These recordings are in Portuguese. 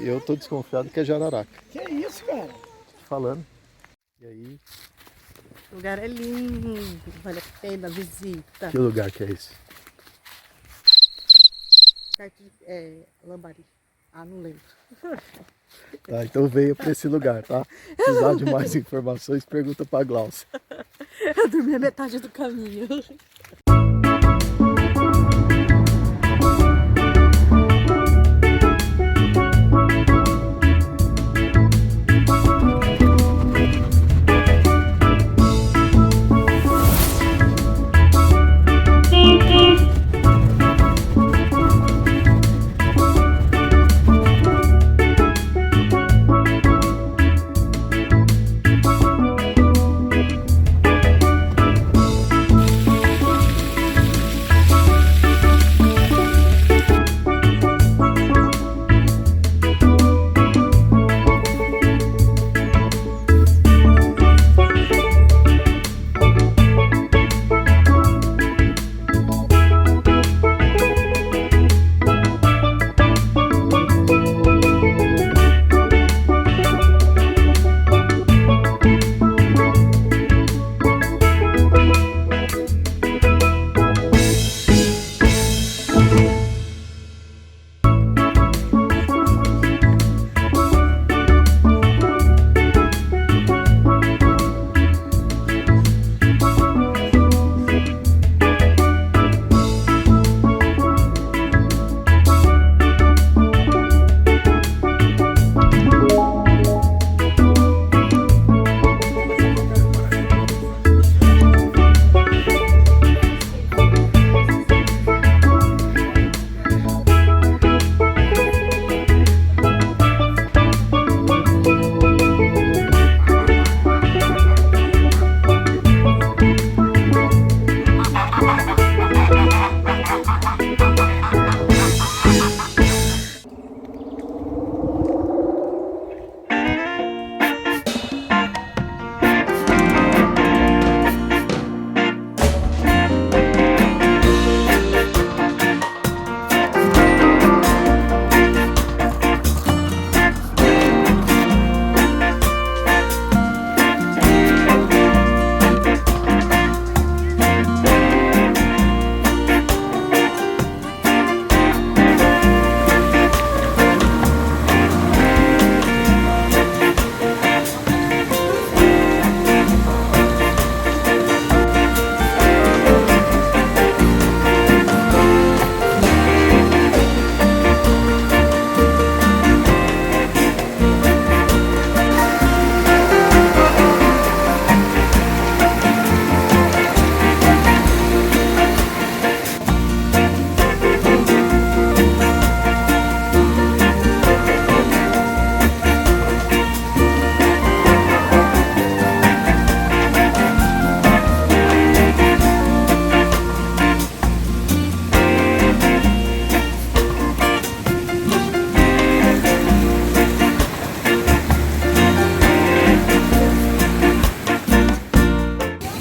Eu tô desconfiado que é jararaca. Que isso, cara? Tô falando. E aí? O lugar é lindo, vale a pena a visita. Que lugar que é esse? Alambari. Não lembro. Tá, então venha para esse lugar, tá? Se precisar de mais informações, pergunta pra Glaucia. Eu dormi a metade do caminho.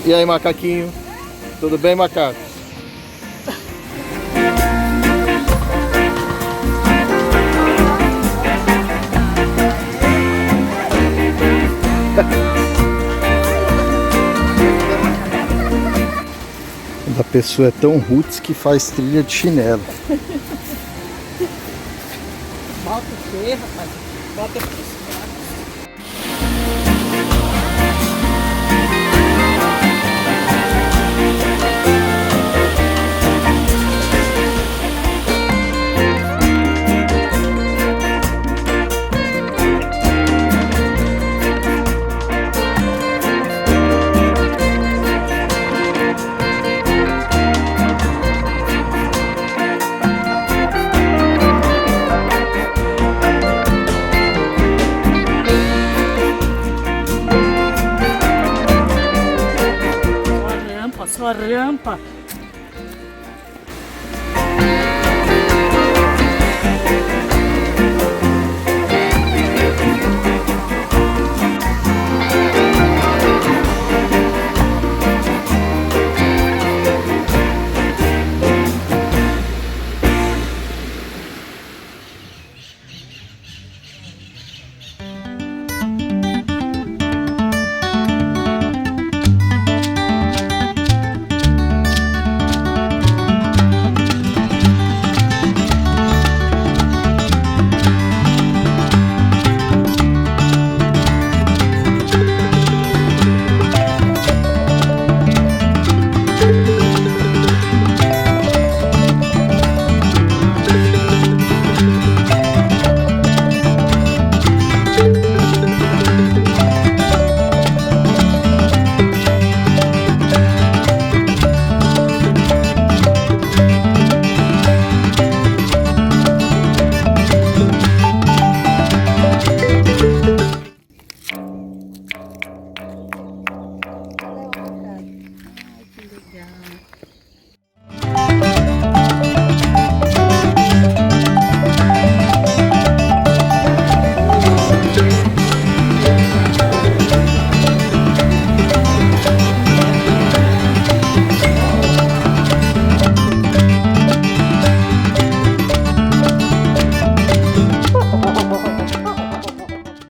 E aí, macaquinho? Tudo bem, macaco? A pessoa é tão roots que faz trilha de chinelo. Bota o quê, rapaz? Bota aqui. Só rampa.